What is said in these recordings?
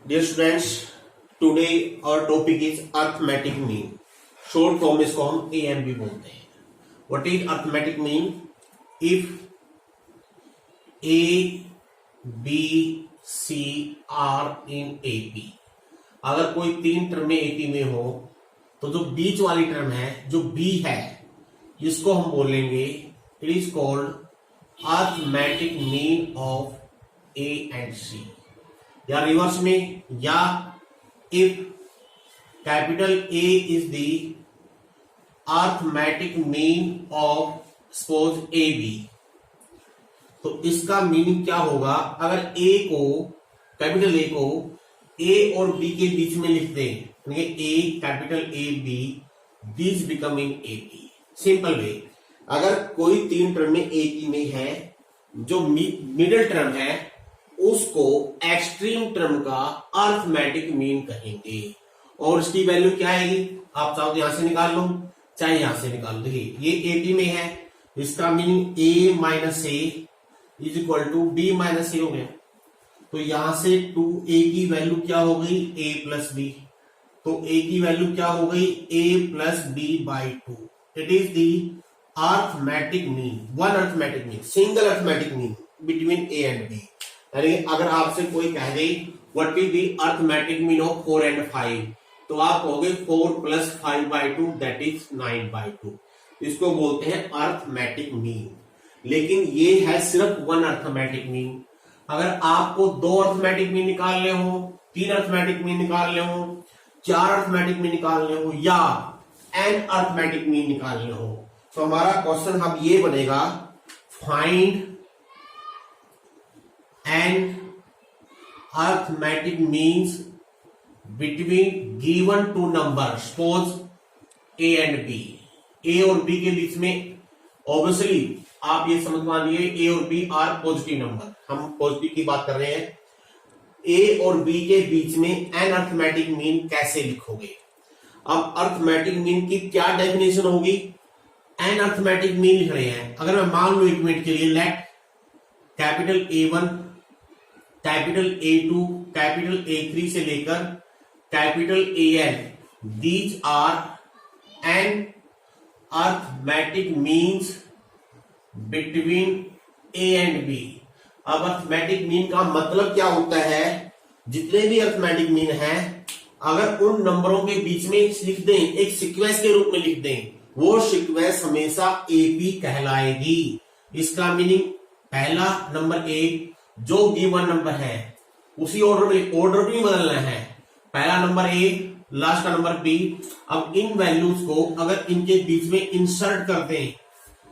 Dear students, today our topic is arithmetic mean. Short form इसको हम AMB बोलते हैं। What is arithmetic mean? If A, B, C are in AP, अगर कोई तीन टर्में AP में हो तो जो बीच वाली टर्म है, जो B है, इसको हम बोलेंगे it is called arithmetic mean of A and C। या रिवर्स में, या if capital A is the arithmetic mean of suppose AB, तो इसका मीनिंग क्या होगा? अगर A को, कैपिटल A को A और B के बीच में लिख दें, A capital A B, this becoming AP। Simple way, अगर कोई तीन टर्म में एक ही में है, जो मिडिल टर्म है उसको एक्सट्रीम टर्म का अर्थमेटिक मीन कहेंगे। और इसकी वैल्यू क्या आएगी? आप चाहो तो यहां से निकाल लो, चाहे यहां से निकाल लो। देखिए ये AP में है, इसका meaning A minus A is equal to B minus A हो गया। तो यहां से 2A की वैल्यू क्या हो गई? A plus B। तो A की वैल्यू क्या हो गई? A प्लस B बाई 2। It is the arithmetic mean, one arithmetic mean, single arithmetic mean between A and B। यानी अगर आपसे कोई कह दे what is the arithmetic mean of 4 and 5, तो आप कहोगे 4 plus 5 by 2 that is 9 by 2। इसको बोलते हैं अर्थमेटिक मीन। लेकिन ये है सिर्फ वन अर्थमेटिक मीन। अगर आपको दो अर्थमेटिक मीन निकालने हो, तीन अर्थमेटिक मीन निकालने हो, चार अर्थमेटिक मीन निकालने हो, या एन अर्थमेटिक मीन निकालने हो, तो हमारा क्वेश्चन अब ये बनेगा, find an arithmetic means between given two number, suppose A and B। A और B के बीच में ऑब्वियसली आप ये समझ मानिए A और B आर पॉजिटिव नंबर, हम पॉजिटिव की बात कर रहे हैं। A और B के बीच में एन अर्थमेटिक मीन कैसे लिखोगे? अब अर्थमेटिक मीन की क्या डेफिनेशन होगी? एन अर्थमेटिक मीन लिख रहे हैं, अगर मैं मान लू एक मिनट के लिए, let capital A1, capital A2, capital A3 से लेकर capital AN, these are an arithmetic means between A and B। अब अर्थमेटिक मीन का मतलब क्या होता है? जितने भी अर्थमेटिक मीन है, अगर उन नंबरों के बीच में लिख दें, एक सीक्वेंस के रूप में लिख दें, वो सीक्वेंस हमेशा AP कहलाएगी। इसका मीनिंग पहला नंबर A जो गिवन नंबर है उसी ऑर्डर में, ऑर्डर भी बदलना है, पहला नंबर A, लास्ट का नंबर B। अब इन वैल्यूज को अगर इनके बीच में इंसर्ट कर दें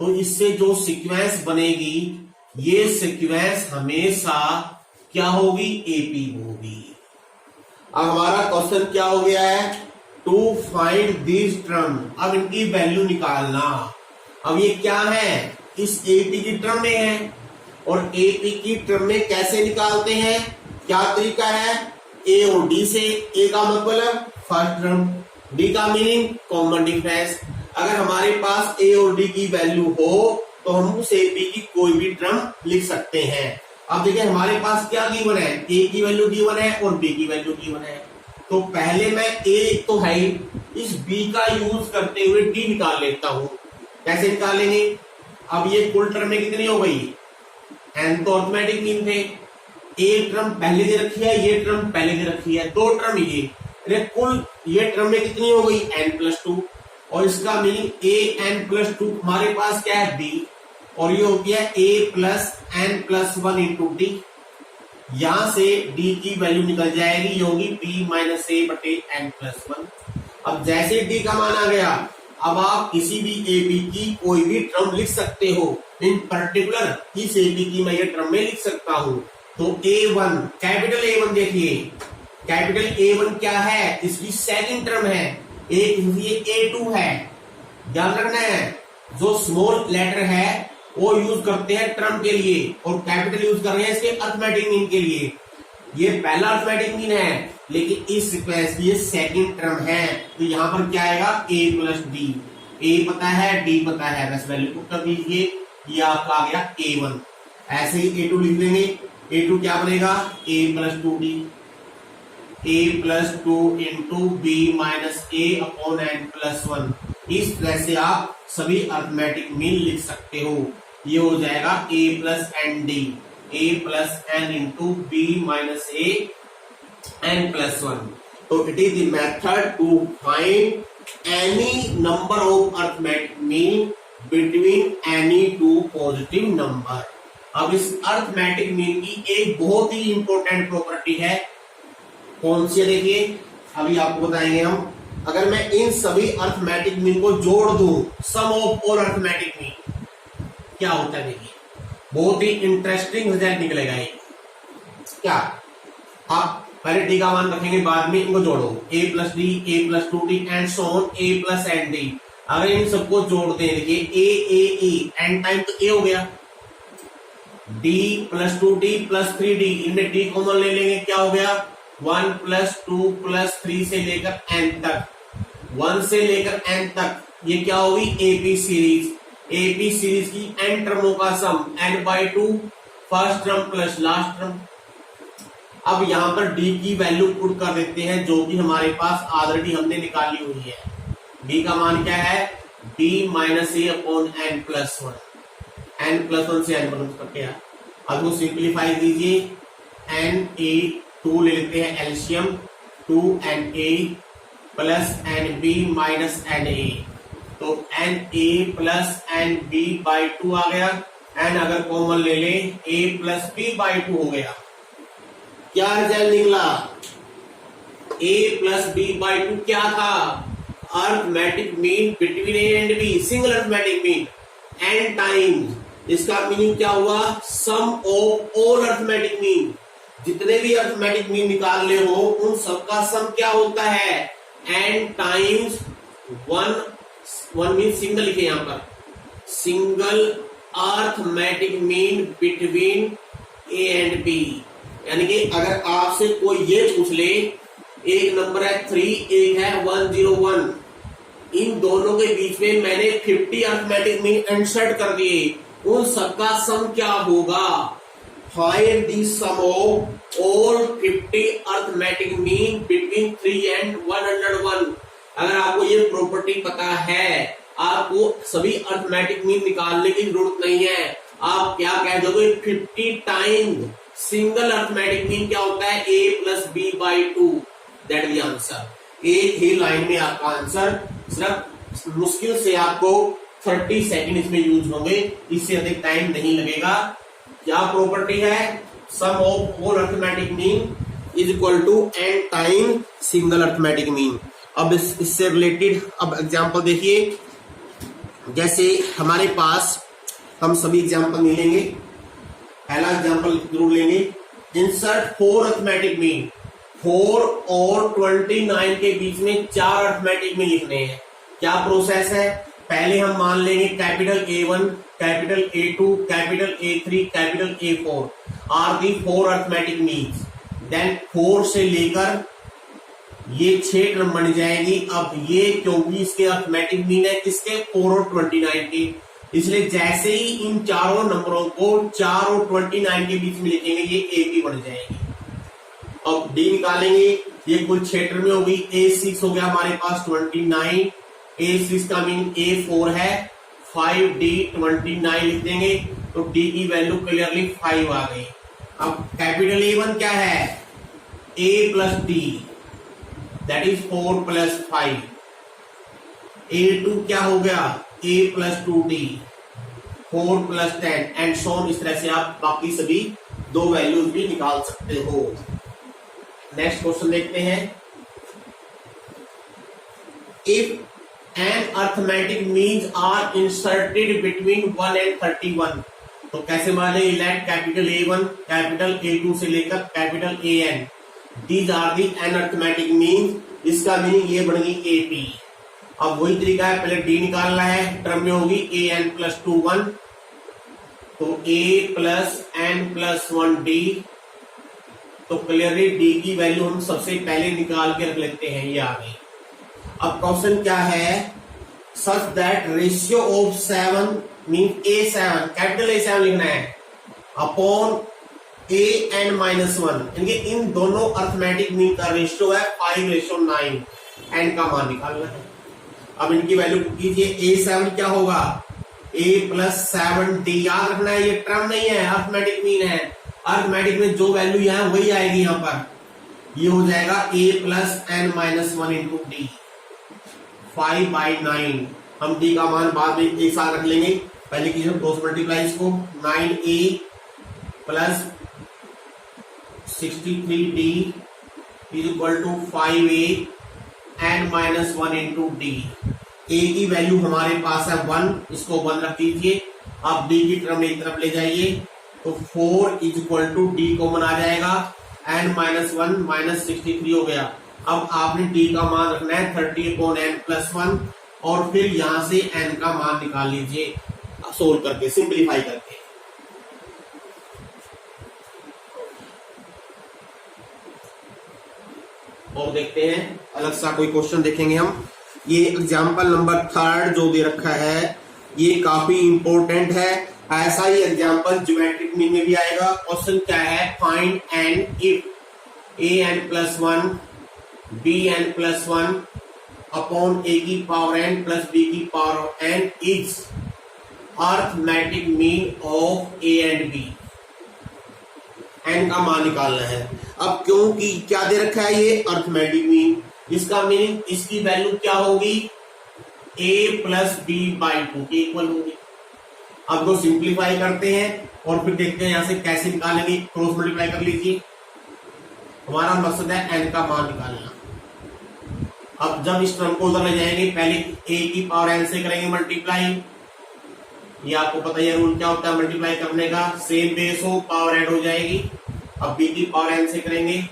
तो इससे जो सीक्वेंस बनेगी, ये सीक्वेंस हमेशा क्या होगी? AP होगी। अब हमारा क्वेश्चन क्या हो गया है? To find this term. अब इनकी वैल्यू निकालना। अब ये क्या है? इस AP की टर्म में है, और AP की टर्म में कैसे निकालते हैं? क्या तरीका है? A और D से। A का मतलब फर्स्ट टर्म, D का मीनिंग कॉमन डिफरेंस। अगर हमारे पास A और D की वैल्यू हो तो हम उस AP की कोई भी टर्म लिख सकते हैं। अब देखिए हमारे पास क्या गिवन है? A की वैल्यू गिवन है और B की वैल्यू गिवन है। तो पहले मैं A तो है ही, इस B का यूज करते हुए D निकाल लेता हूं। कैसे निकालेंगे? अब ये कुल टर्म में कितनी हो गई? N तो अर्थमेटिक मीन थे, A टर्म पहले दे रखी है, ये टर्म पहले दे रखी है, दो टर्म ये, कुल ये टर्म में कितनी हो गई? N+2। और इसका मीनिंग AN+2 हमारे पास क्या है? B, और ये हो गया A+N+1 इंटू D। यहां से D की वैल्यू निकल जाएगी, ये होगी B माइनस A बटे N+1। अब जैसे D का मान आ गया, अब आप किसी भी AP की कोई भी टर्म लिख सकते हो। इन पर्टिकुलर इस AP की मैं ये टर्म में लिख सकता हूं। तो A1, कैपिटल A1 देखिए, कैपिटल A1 क्या है? इसकी सेकंड टर्म है। ये A2 है, ध्यान रखना है। जो स्मॉल लेटर है वो यूज करते हैं टर्म के लिए, और कैपिटल यूज कर रहे हैं इसके अर्थमेटिक मीन के लिए। ये पहला अर्थमेटिक मीन है, लेकिन इस सीक्वेंस की ये सेकंड टर्म है। तो यहां पर क्या आएगा? A plus D। A पता है, D पता है, बस वैल्यू पुट कर दीजिए, ये आपका आ गया A1। ऐसे ही A2 लिख देंगे, A2 क्या बनेगा? A+2D। a plus 2 into B minus A upon N plus 1। इस तरह से आप सभी अर्थमेटिक मीन लिख सकते हो। ये हो जाएगा a plus N D, a plus N into B minus A N plus 1। तो it is the method to find any number of arithmetic mean between any two positive number. अब इस arithmetic mean की एक बहुत ही important property है, कौन सी? देखिए अभी आपको बताएंगे हम। अगर मैं इन सभी अर्थमेटिक मीन को जोड़ दूं, सम ऑफ ऑल अर्थमेटिक मीन, क्या होता है? देखिए बहुत ही इंटरेस्टिंग रिजल्ट निकलेगा ये। क्या आप पहले डी का मान रखेंगे, बाद में इनको जोड़ो, a plus D, A plus 2d and so on, a plus N D. अगर इन सबको जोड़ दें, देखिए a एन टाइम तो a हो गया, d plus 2d plus 3d, इनमें d कॉमन ले लेंगे, क्या हो गया? 1 प्लस 2 प्लस 3 से लेकर n तक, 1 से लेकर n तक, ये क्या होगी? AP series. एपी सीरीज की n टर्मों का सम n/2, first term plus last term. अब यहां पर d की वैल्यू पुट कर देते हैं, जो कि हमारे पास ऑलरेडी हमने निकाली हुई है। d का मान क्या है? b माइनस ए upon N plus 1, n plus 1 से एन बन करके। अब वो सिंप्लीफाई कीजिए, एन ए 2 ले लेते हैं LCM, 2na plus n b minus n a, तो n a plus n b by 2 आ गया। एन अगर कॉमन ले ले, a प्लस बी बाई 2 हो गया। क्या रिजल्ट निकला? a प्लस बी बाई 2 क्या था? Arithmetic mean between a and b, single arithmetic mean n times. इसका मीनिंग क्या हुआ? सम ऑफ ऑल अर्थमेटिक मीन। जितने भी अर्थमेटिक मीन निकाल ले हो, उन सबका सम क्या होता है? n टाइम्स 1 मीन सिंगल लिखे यहां पर, single arithmetic mean between a and b। यानी कि अगर आपसे कोई ये पूछ ले, एक नंबर है 3, एक है 101, इन दोनों के बीच में मैंने 50 अर्थमेटिक मीन इंसर्ट कर दिए, उन सबका सम क्या होगा? Find the sum of all 50 arithmetic mean between 3 and 101। अगर आपको ये प्रॉपर्टी पता है, आपको सभी अर्थमेटिक मीन निकालने की जरूरत नहीं है। आप क्या कह दोगे? 50 टाइम्स सिंगल अर्थमेटिक मीन क्या होता है? a plus B by 2, that is answer. एक ही लाइन में आपका आंसर, सिर्फ मुश्किल से आपको 30 सेकंड इसमें यूज होंगे, इससे अधिक टाइम नहीं लगेगा। क्या प्रॉपर्टी है? Sum of all arithmetic mean is equal to n time single arithmetic mean. अब इससे रिलेटेड अब एग्जांपल देखिए, जैसे हमारे पास हम सभी एग्जांपल मिलेंगे। पहला एग्जांपल जरूर लेंगे, इंसर्ट 4 अर्थमेटिक मीन। 4 और 29 के बीच में 4 अर्थमेटिक मीन लिखने हैं। क्या प्रोसेस है? पहले हम मान लेंगे capital A1, capital A2, capital A3, capital A4 are the 4 arithmetic means. Then 4 से लेकर ये 6 टर्म बन जाएगी। अब ये क्योंकि इसके अर्थमेटिक मीन है किसके? 4 और 29 के, इसलिए जैसे ही इन चारों नंबरों को 4 और 29 के बीच में लिखेंगे, ये AP बन जाएगी। अब D निकालेंगे, ये कुल 6 टर्म में होगी। A6 हो गया हमारे पास 29, A6 का मीन A4 है, 5D 29 लिख देंगे, तो D की वैल्यू क्लियरली 5 आ गई। अब कैपिटल A1 क्या है? A plus D, that is 4 plus 5। A2 क्या हो गया? A plus 2D, 4 plus 10 and so on. इस तरह से आप बाकी सभी 2 वैल्यूज भी निकाल सकते हो। नेक्स्ट क्वेश्चन देखते हैं। If N arithmetic means are inserted between 1 and 31, तो कैसे माने? Let capital A1, capital A2 से लेकर capital AN, these are the N arithmetic means. इसका मीनिंग ये बनेगी AP। अब वही तरीका है, पहले D निकालना है, टर्म में होगी AN प्लस 2 1, तो A plus N plus 1 D, तो क्लियरली D की वैल्यू हम सबसे पहले निकाल के रख लेते हैं, ये आ गई। अब क्वेश्चन क्या है? Such that ratio of 7 mean A7, capital A7 लिखना है, अपॉन an-1, यानी इन दोनों अर्थमेटिक मीन का रेशियो है 5:9। एन का मान निकालना है। अब इनकी वैल्यू कीजिए। a7 क्या होगा, a+7d। याद रखना है ये टर्म नहीं है, अर्थमेटिक मीन है। अर्थमेटिक में जो वैल्यू यहाँ वही आएगी, यहाँ पर ये हो जाएगा a+n-1 इंटू डी, 5/9। हम d का मान बाद में एक साथ रख लेंगे, पहले कीजिए 2 से मल्टीप्लाई इसको। 9a प्लस 63d is equal to 5a-n-1 into D. A की वैल्यू हमारे पास है 1, इसको 1 रख दीजिए। आप d की टर्म एक तरफ ले जाइए तो 4 is equal to d common आ जाएगा, n-1 -63 हो गया। अब आपने d का मान रखना है 30/n+1 और फिर यहां से n का मान निकाल लीजिए सोल्व करके, सिंप्लीफाई करके। और देखते हैं अलग सा कोई क्वेश्चन देखेंगे हम। ये एग्जाम्पल नंबर 3 जो दे रखा है ये काफी इंपॉर्टेंट है। ऐसा ही एग्जाम्पल ज्योमेट्रिक मीन में भी आएगा। क्वेश्चन क्या है, find and if an+1 bn+1 upon a की पावर n प्लस b की power n is arithmetic mean of a and b। n का मान निकालना है। अब क्योंकि क्या दे रखा है ये अर्थमेटिक मीन, इसका मीनिंग इसकी वैल्यू क्या होगी, a + b/2 के इक्वल होगी। अब तो सिंप्लीफाई करते हैं और फिर देखते हैं यहां से कैसे निकालेंगे। क्रॉस मल्टीप्लाई कर लीजिए। हमारा मकसद है n का मान निकालना। अब जब इस टर्म को उधर ले जाएंगे, पहले a की पावर n से करेंगे मल्टीप्लाई। ये आपको पता ही है रूल क्या होता है मल्टीप्लाई करने का, सेम बेस हो पावर ऐड हो जाएगी। अब b की पावर n से करेंगे,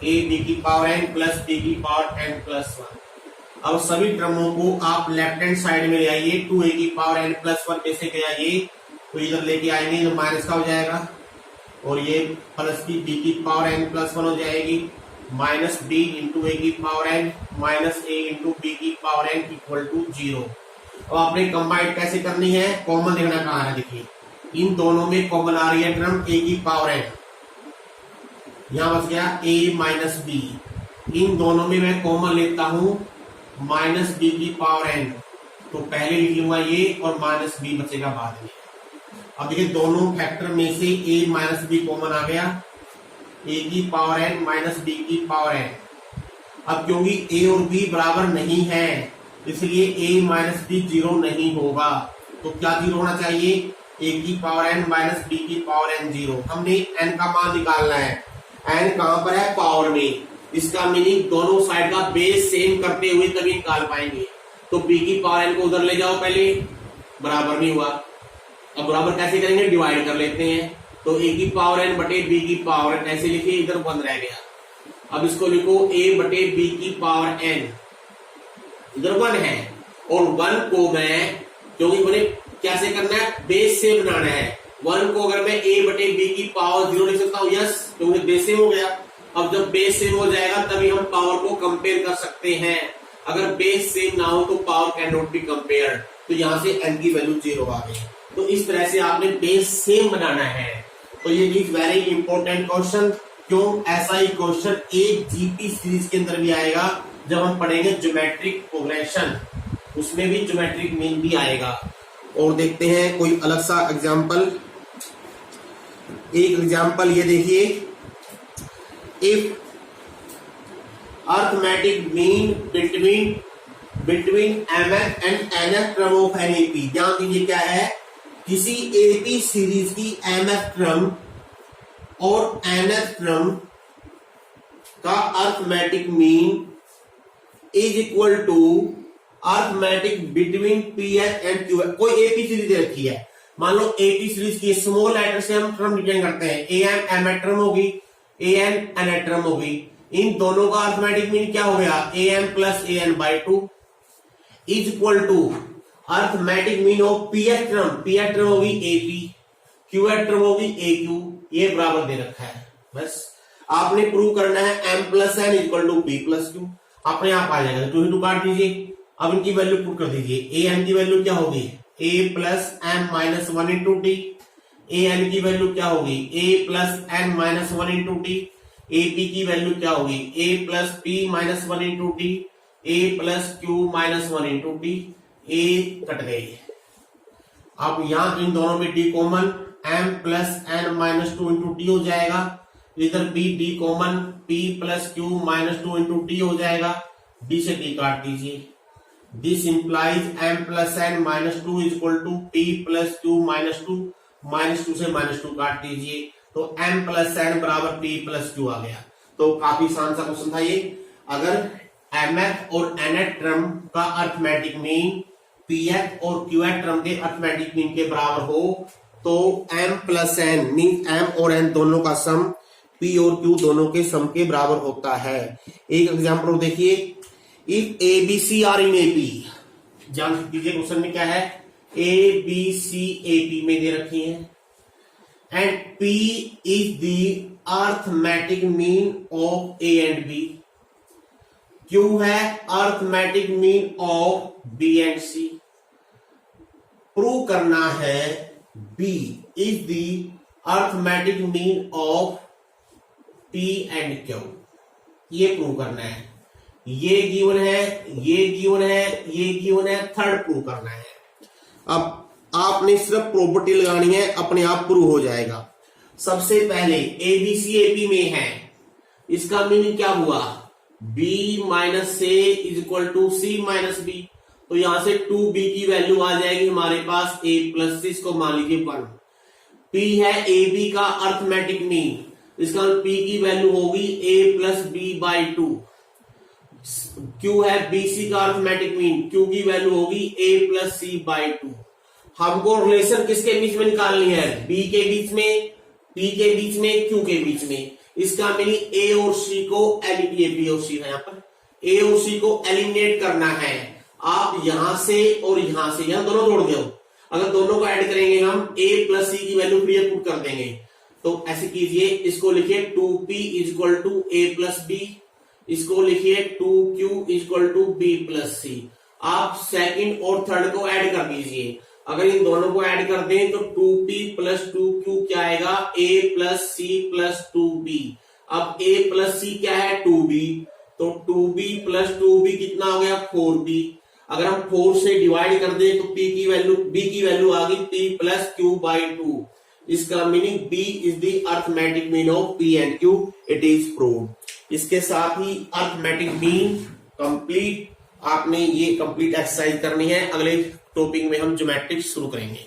a b की पावर n प्लस b की पावर n+1। अब सभी टर्मों को आप लेफ्ट हैंड साइड में ले आइए। 2a की पावर n+1 में से ले आइए तो इधर लेके आएंगे तो माइनस का हो जाएगा, और ये प्लस की b की पावर n+1 हो जाएगी, माइनस b इंटू a की power n minus a into b की पावर n इक्वल टू 0। अब आपने कंबाइंड कैसे करनी है, कॉमन देखना कहाँ है। देखिए इन दोनों में कॉमन आ रही है टर्म a की पावर n, यहां बच गया a - b। इन दोनों में मैं कॉमन लेता हूं -b की पावर n, तो पहले लिख लूंगा ये और -b बचेगा बाद में। अब देखिए दोनों फैक्टर में से a - b कॉमन आ गया, a की पावर n माइनस b की पावर n। अब क्योंकि a और b बराबर नहीं है इसलिए a - b 0 नहीं होगा, तो क्या 0 होना चाहिए, a की पावर n माइनस b की पावर n 0। हमने n का मान निकालना है, n कहां पर है, पावर में। इसका मीनिंग दोनों साइड का बेस सेम करते हुए तभी निकाल पाएंगे। तो b की पावर n को उधर ले जाओ, पहले बराबर नहीं हुआ। अब बराबर कैसे करेंगे, डिवाइड कर लेते हैं। तो a की पावर n बटे b की पावर n ऐसे लिखिए, इधर 1 रह गया। अब इसको लिखो a बटे b की पावर n, इधर 1 है, और 1 को मैं, क्योंकि मैंने कैसे करना है, बेस से बनाना है। 1 को अगर मैं a बटे b की पावर 0 लिख सकता हूँ, यस, क्योंकि बेस सेम हो गया। अब जब बेस सेम हो जाएगा तभी हम पावर को कंपेयर कर सकते हैं। अगर बेस सेम ना हो तो power can not be compared. तो यहां से n की वैल्यू 0 आ गई। तो इस तरह से आपने बेस सेम बनाना है। तो ये इज वेरी इंपॉर्टेंट क्वेश्चन। क्यों, ऐसा ही क्वेश्चन एक जीपी सीरीज के अंदर भी आएगा जब हम पढ़ेंगे ज्योमेट्रिक प्रोग्रेशन, उसमें भी ज्योमेट्रिक मीन भी आएगा। और देखते हैं कोई अलग सा एग्जाम्पल। एक एग्जाम्पल ये देखिए, if arithmetic mean between mf and nf term of an AP. ध्यान दीजिए क्या है, किसी एपी सीरीज की mf टर्म और nf टर्म का arithmetic mean is equal to arithmetic between ph and qh। कोई एपी सीरीज रखी है, मान लो एपी सीरीज की स्मॉल लेटर से हम टर्म रिप्रेजेंट करते हैं, am mth टर्म होगी, an nth टर्म होगी। इन दोनों का अर्थमेटिक मीन क्या हो गया, am plus an/2 is equal to arithmetic mean of ph term होगी ap, qh टर्म होगी aq। ये बराबर दे रखा है। बस आपने प्रूव करना है m plus n equal to p plus q। अपने आप आ जाएगा, 2 into काट दीजिए। अब इनकी वैल्यू पुट कर दीजिए। am की वैल्यू क्या होगी, a plus m - 1 into D, A N की वैल्यू क्या होगी, A plus N minus one into T. A P की वैल्यू क्या होगी, A plus P minus one into T, A plus Q minus one into T. A cut गई। अब यहां इन दोनों में D common, M plus N minus two into T हो जाएगा। इधर बी D common, P plus Q minus two into T हो जाएगा। डी से डी काट दीजिए। This implies M plus N minus two is equal to P plus Q minus two से माइनस टू काट दीजिए, तो एम प्लस एन बराबर पी प्लस क्यू आ गया। तो काफी आसान सा क्वेश्चन था ये। अगर एम एफ और एन एफ टर्म का अर्थमेटिक मीन पी एफ और क्यू एफ टर्म के अर्थमेटिक मीन के बराबर हो तो M plus N mean M और एन दोनों का सम पी और क्यू दोनों के सम के बराबर होता है। एक एग्जाम्पल देखिए, if A B C are in A P, जान कीजिए क्वेश्चन में क्या है, A B C A P में दे रखी है and P is the arithmetic mean of A and B, Q है arithmetic mean of B and C. Prove करना है B is the arithmetic mean of P and Q, ये prove करना है। ये गिवन है, ये गिवन है, ये गिवन है, थर्ड प्रूव करना है। अब आपने सिर्फ प्रॉपर्टी लगानी है, अपने आप प्रूव हो जाएगा। सबसे पहले ए बी सी ए पी में है, इसका मीनिंग क्या हुआ, b minus A is equal to C minus B. तो यहां से 2b की वैल्यू आ जाएगी हमारे पास a प्लस सी, इसको मान लीजिए 1। p है ए बी का अर्थमेटिक मीन, इसका p की वैल्यू होगी a plus B by 2। q है bc का अर्थमेटिक मीन, q की वैल्यू होगी a प्लस सी बाई 2। हमको रिलेशन किसके बीच में निकालनी है, b के बीच में, p के बीच में, q के बीच में। इसका मीनिंग ए और सी को बी और सी है, यहाँ पर ए और सी को एलिमिनेट करना है। आप यहां से और यहां से, यहां दोनों जोड़ दो, अगर दोनों को ऐड करेंगे हम a प्लस सी की वैल्यू फिर पुट कर देंगे। तो ऐसे कीजिए, इसको लिखिए 2p is equal to A plus B, इसको लिखिए 2q is equal to B plus C. आप सेकंड और थर्ड को ऐड कर दीजिए, अगर इन दोनों को ऐड कर दें तो 2p प्लस 2q क्या आएगा, a plus C plus 2b। अब a प्लस सी क्या है, 2b, तो 2b प्लस 2b कितना हो गया, 4b। अगर हम 4 से डिवाइड कर दें तो b की वैल्यू आ गई p प्लस q बाई 2। इसका meaning b is the arithmetic mean of p and q, it is proved. इसके साथ ही अर्थमेटिक मीन कंप्लीट, आपने ये कंप्लीट एक्सरसाइज करनी है। अगले टॉपिक में हम ज्योमेट्रिक शुरू करेंगे।